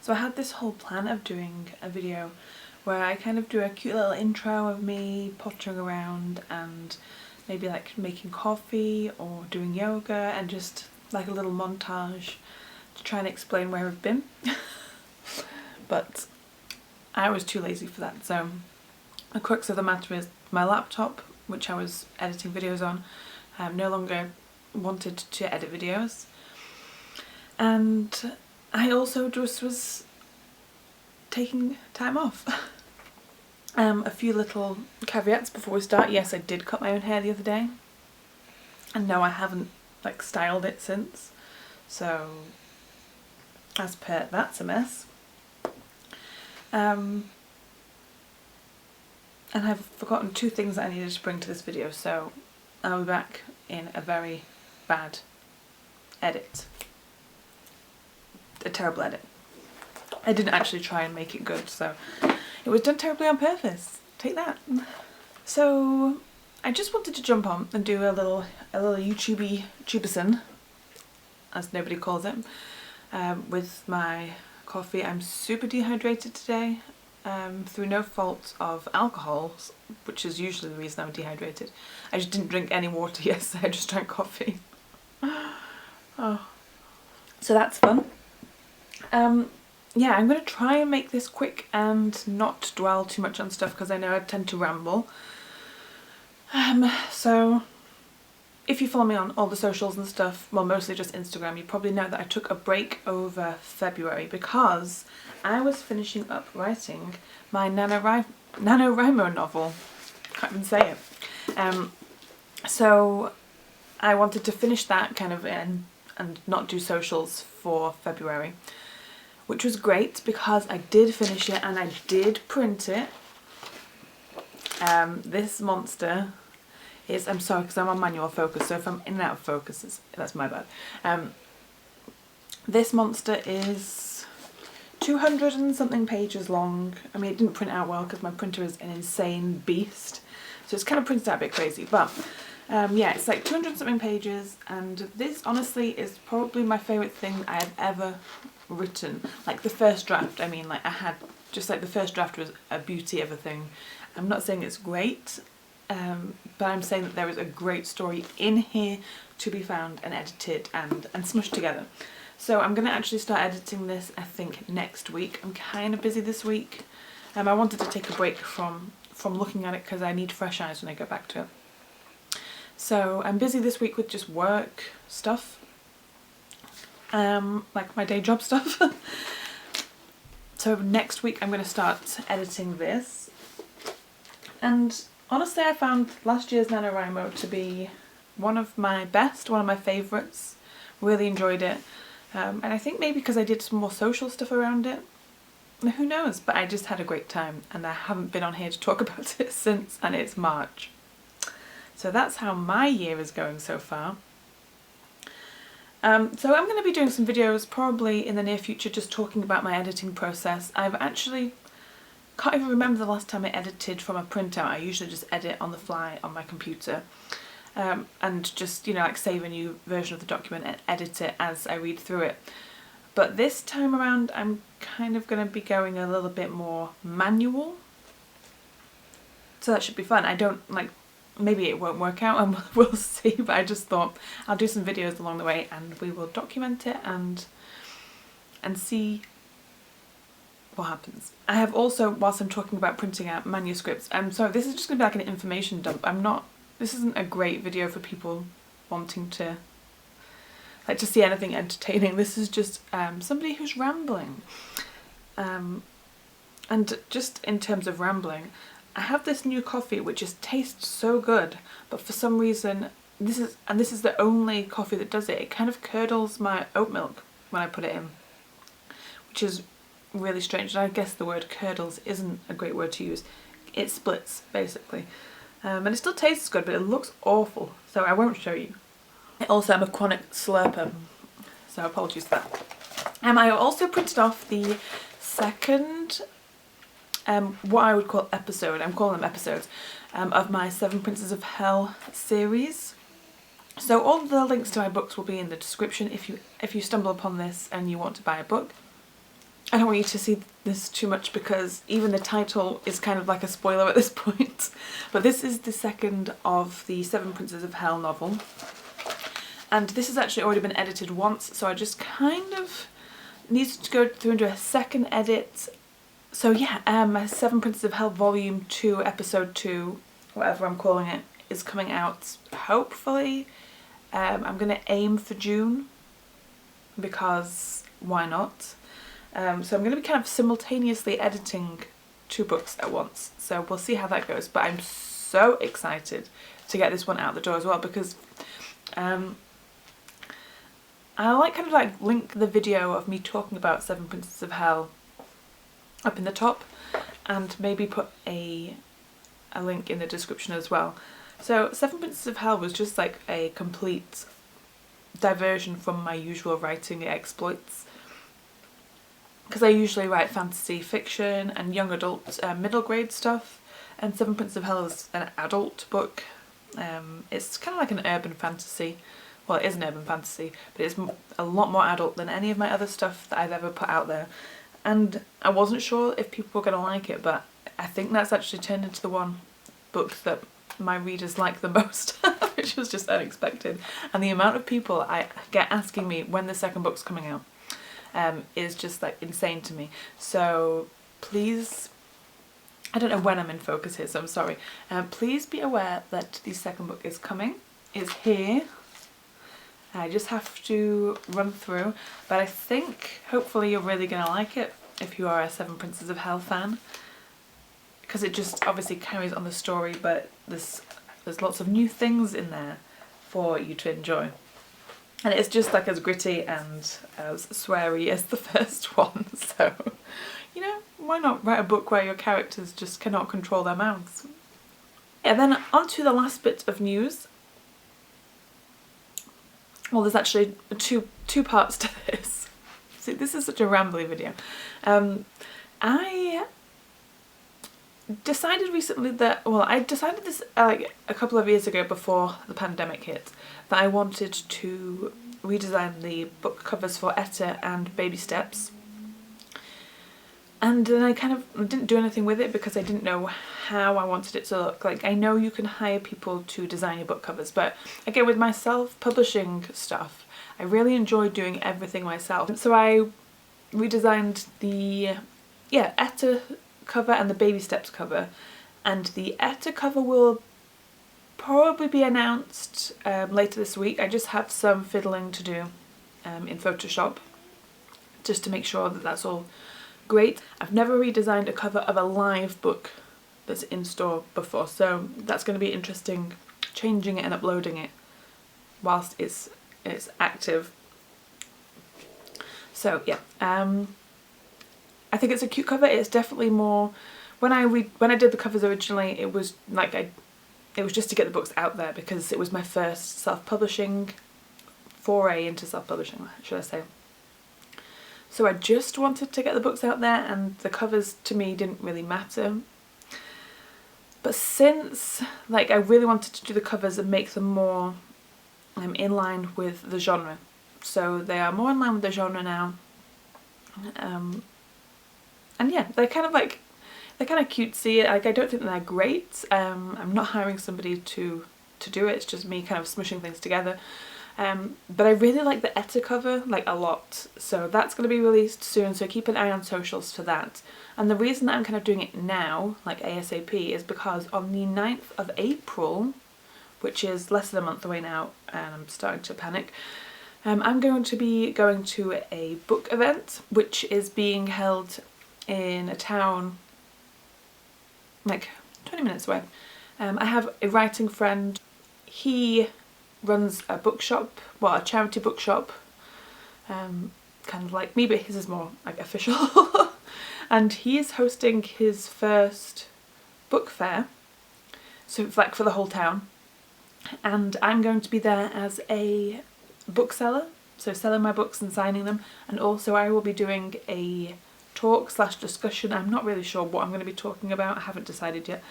So I had this whole plan of doing a video where I kind of do a cute little intro of me pottering around and maybe like making coffee or doing yoga and just like a little montage to try and explain where I've been. But I was too lazy for that, so the crux of the matter is my laptop, which I was editing videos on, no longer wanted to edit videos, and I also just was taking time off. A few little caveats before we start. Yes, I did cut my own hair the other day, and no, I haven't like styled it since, so as per, that's a mess. And I've forgotten two things that I needed to bring to this video, so I'll be back in a very bad edit. A terrible edit. I didn't actually try and make it good, so it was done terribly on purpose. Take that. So I just wanted to jump on and do a little YouTubey tubison, as nobody calls it, with my coffee. I'm super dehydrated today, through no fault of alcohol, which is usually the reason I'm dehydrated. I just didn't drink any water yesterday, I just drank coffee. Oh. So that's fun. Yeah, I'm going to try and make this quick and not dwell too much on stuff because I know I tend to ramble. So if you follow me on all the socials and stuff, well, mostly just Instagram, you probably know that I took a break over February because I was finishing up writing my NaNoWriMo novel. Can't even say it. So I wanted to finish that kind of and not do socials for February, which was great because I did finish it and I did print it. This monster is, I'm sorry because I'm on manual focus, so if I'm in and out of focus, that's my bad. This monster is 200 and something pages long. I mean, it didn't print out well because my printer is an insane beast, so it's kind of printed out a bit crazy, but yeah, it's like 200 and something pages, and this honestly is probably my favourite thing I have ever written. Like the first draft, I mean, like I had just like the first draft was a beauty of a thing. I'm not saying it's great, but I'm saying that there is a great story in here to be found and edited and smushed together. So I'm going to actually start editing this, I think, next week. I'm kind of busy this week. I wanted to take a break from looking at it because I need fresh eyes when I go back to it. So I'm busy this week with just work stuff, like my day job stuff. So next week I'm going to start editing this, and honestly I found last year's NaNoWriMo to be one of my best, one of my favourites. Really enjoyed it, and I think maybe because I did some more social stuff around it, who knows, but I just had a great time and I haven't been on here to talk about it since, and it's March. So that's how my year is going so far. So I'm going to be doing some videos probably in the near future just talking about my editing process. I've actually can't even remember the last time I edited from a printout. I usually just edit on the fly on my computer, and just, you know, like save a new version of the document and edit it as I read through it. But this time around I'm kind of going to be going a little bit more manual, so that should be fun. I don't like, maybe it won't work out and we'll see, but I just thought I'll do some videos along the way and we will document it and see what happens. I have also, whilst I'm talking about printing out manuscripts, I'm sorry, this is just going to be like an information dump. This isn't a great video for people wanting to like to see anything entertaining. This is just somebody who's rambling. And just in terms of rambling, I have this new coffee which just tastes so good, but for some reason this is the only coffee that does it. It kind of curdles my oat milk when I put it in, which is really strange. And I guess the word curdles isn't a great word to use. It splits basically, and it still tastes good, but it looks awful, so I won't show you. Also, I'm a chronic slurper, so apologies for that. I also printed off the second what I would call episode, I'm calling them episodes, of my 7 Princes of Hell series. So all the links to my books will be in the description if you stumble upon this and you want to buy a book. I don't want you to see this too much because even the title is kind of like a spoiler at this point. But this is the second of the Seven Princes of Hell novel. And this has actually already been edited once, so I just kind of need to go through and do a second edit. So yeah, my Seven Princes of Hell Volume 2, Episode 2, whatever I'm calling it, is coming out hopefully. I'm going to aim for June because why not? So I'm going to be kind of simultaneously editing 2 books at once. So we'll see how that goes. But I'm so excited to get this one out the door as well because I'll kind of link the video of me talking about Seven Princes of Hell up in the top and maybe put a link in the description as well. So Seven Princes of Hell was just like a complete diversion from my usual writing exploits, because I usually write fantasy fiction and young adult middle grade stuff, and Seven Princes of Hell is an adult book. It's kind of like an urban fantasy. Well, it is an urban fantasy, but it's a lot more adult than any of my other stuff that I've ever put out there. And I wasn't sure if people were going to like it, but I think that's actually turned into the one book that my readers like the most, which was just unexpected. And the amount of people I get asking me when the second book's coming out is just like insane to me. So please, I don't know when I'm in focus here, so I'm sorry. Please be aware that the second book is coming, is here. I just have to run through, but I think hopefully you're really going to like it if you are a Seven Princes of Hell fan, because it just obviously carries on the story, but there's lots of new things in there for you to enjoy. And it's just like as gritty and as sweary as the first one, so, you know, why not write a book where your characters just cannot control their mouths? Yeah, then on to the last bit of news. Well, there's actually two parts to this. See, this is such a rambly video. I decided recently that, well, I decided this like a couple of years ago before the pandemic hit, that I wanted to redesign the book covers for Etta and Baby Steps. And then I kind of didn't do anything with it because I didn't know how I wanted it to look. Like, I know you can hire people to design your book covers, but again, with my self-publishing stuff, I really enjoy doing everything myself. So I redesigned the Etta cover and the Baby Steps cover, and the Etta cover will probably be announced later this week. I just have some fiddling to do in Photoshop just to make sure that that's all great. I've never redesigned a cover of a live book that's in store before, so that's going to be interesting, changing it and uploading it whilst it's active. So yeah, I think it's a cute cover. It's definitely more, when I did the covers originally, it was like it was just to get the books out there because it was my first self-publishing foray into self-publishing, should I say. So I just wanted to get the books out there, and the covers to me didn't really matter. But since I really wanted to do the covers and make them more in line with the genre. So they are more in line with the genre now. And yeah, they're kind of cutesy. Like, I don't think they're great. I'm not hiring somebody to do it. It's just me kind of smushing things together. But I really like the Etta cover a lot, so that's going to be released soon, so keep an eye on socials for that. And the reason that I'm kind of doing it now, like ASAP, is because on the 9th of April, which is less than a month away now, and I'm starting to panic, I'm going to be going to a book event which is being held in a town like 20 minutes away. I have a writing friend. He runs a bookshop, well, a charity bookshop, kind of like me, but his is more like official. And he is hosting his first book fair, so it's like for the whole town, and I'm going to be there as a bookseller, so selling my books and signing them, and also I will be doing a talk / discussion. I'm not really sure what I'm going to be talking about, I haven't decided yet,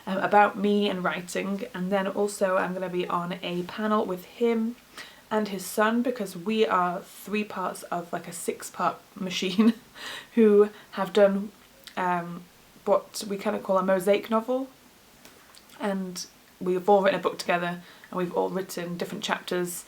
about me and writing. And then also I'm going to be on a panel with him and his son, because we are 3 parts of like a 6-part machine who have done what we kind of call a mosaic novel, and we've all written a book together and we've all written different chapters,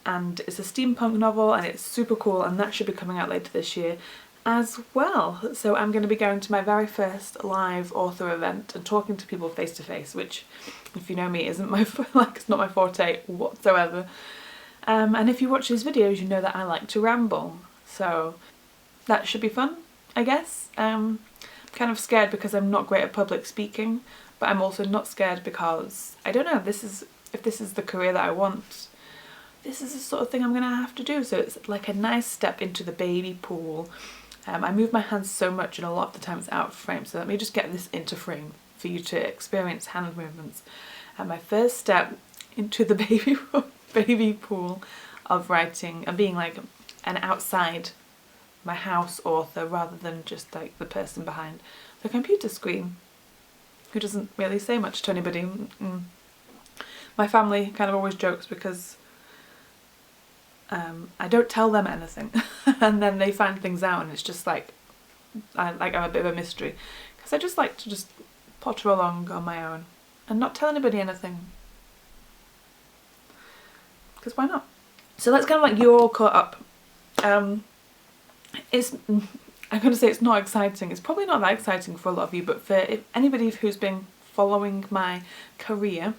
and it's a steampunk novel and it's super cool, and that should be coming out later this year as well. So I'm going to be going to my very first live author event and talking to people face to face, which, if you know me, isn't my like, it's not my forte whatsoever. And if you watch these videos, you know that I like to ramble, so that should be fun, I guess. I'm kind of scared because I'm not great at public speaking, but I'm also not scared because I don't know if this is the career that I want. This is the sort of thing I'm gonna have to do, so it's like a nice step into the baby pool. I move my hands so much and a lot of the time it's out of frame, so let me just get this into frame for you to experience hand movements. And my first step into the baby pool of writing and being like an outside my house author rather than just like the person behind the computer screen who doesn't really say much to anybody. My family kind of always jokes because I don't tell them anything and then they find things out and it's just like I'm a bit of a mystery, because I just like to just potter along on my own and not tell anybody anything, because why not? So that's kind of like you're all caught up. I'm going to say it's not exciting. It's probably not that exciting for a lot of you, but for anybody who's been following my career,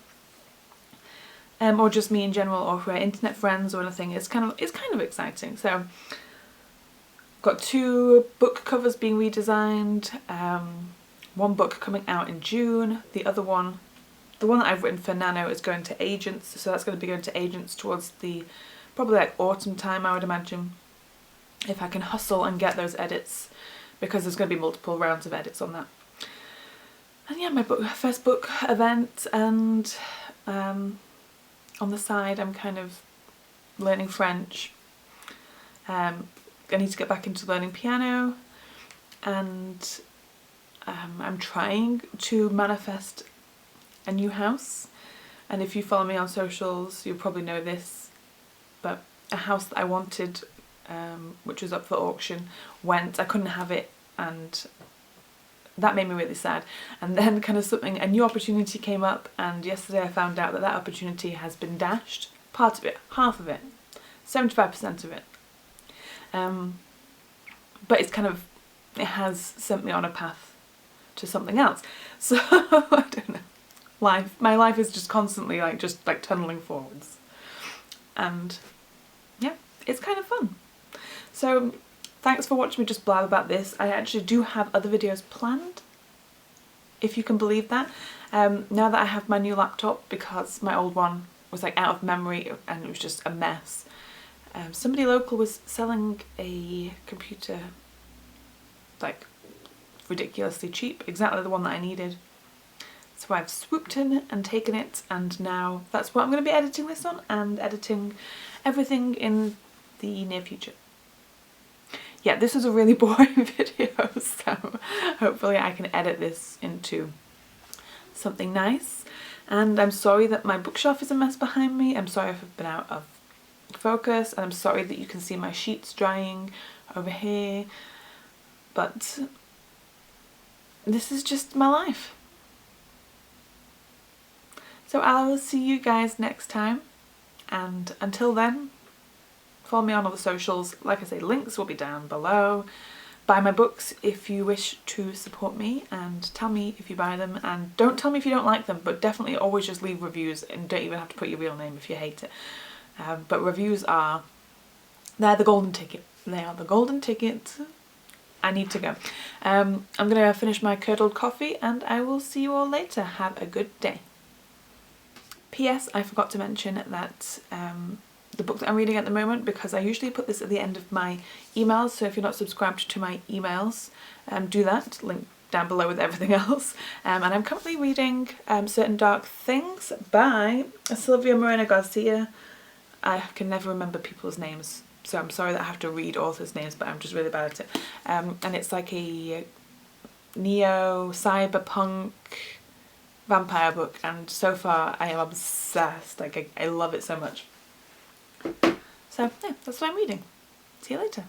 or just me in general, or for internet friends or anything, it's kind of exciting. So got 2 book covers being redesigned, 1 book coming out in June, the other one, the one that I've written for NaNo, is going to agents, so that's going to be going to agents towards the probably like autumn time, I would imagine, if I can hustle and get those edits, because there's going to be multiple rounds of edits on that. And yeah, my first book event, and on the side I'm kind of learning French. I need to get back into learning piano, and I'm trying to manifest a new house. And if you follow me on socials, you'll probably know this, but a house that I wanted, which was up for auction, I couldn't have it, and that made me really sad. And then kind of a new opportunity came up, and yesterday I found out that that opportunity has been dashed. Part of it, half of it, 75% of it. But it's it has sent me on a path to something else. So I don't know. My life is just constantly just tunneling forwards. And yeah, it's kind of fun. So thanks for watching me just blab about this. I actually do have other videos planned, if you can believe that. Now that I have my new laptop, because my old one was out of memory and it was just a mess. Somebody local was selling a computer ridiculously cheap, exactly the one that I needed. So I've swooped in and taken it, and now that's what I'm going to be editing this on, and editing everything in the near future. Yeah, this is a really boring video, so hopefully I can edit this into something nice. And I'm sorry that my bookshelf is a mess behind me. I'm sorry if I've been out of focus, and I'm sorry that you can see my sheets drying over here, but this is just my life. So I will see you guys next time, and until then, follow me on all the socials. Like I say, links will be down below. Buy my books if you wish to support me, and tell me if you buy them, and don't tell me if you don't like them, but definitely always just leave reviews, and don't even have to put your real name if you hate it. But reviews they're the golden ticket. They are the golden ticket. I need to go. I'm going to finish my curdled coffee, and I will see you all later. Have a good day. P.S. I forgot to mention that the book that I'm reading at the moment, because I usually put this at the end of my emails, so if you're not subscribed to my emails, do that, link down below with everything else. And I'm currently reading Certain Dark Things by Sylvia Moreno Garcia. I can never remember people's names, so I'm sorry that I have to read authors' names, but I'm just really bad at it. And it's like a neo-cyberpunk vampire book, and so far I am obsessed. I love it so much. So yeah, that's what I'm reading. See you later.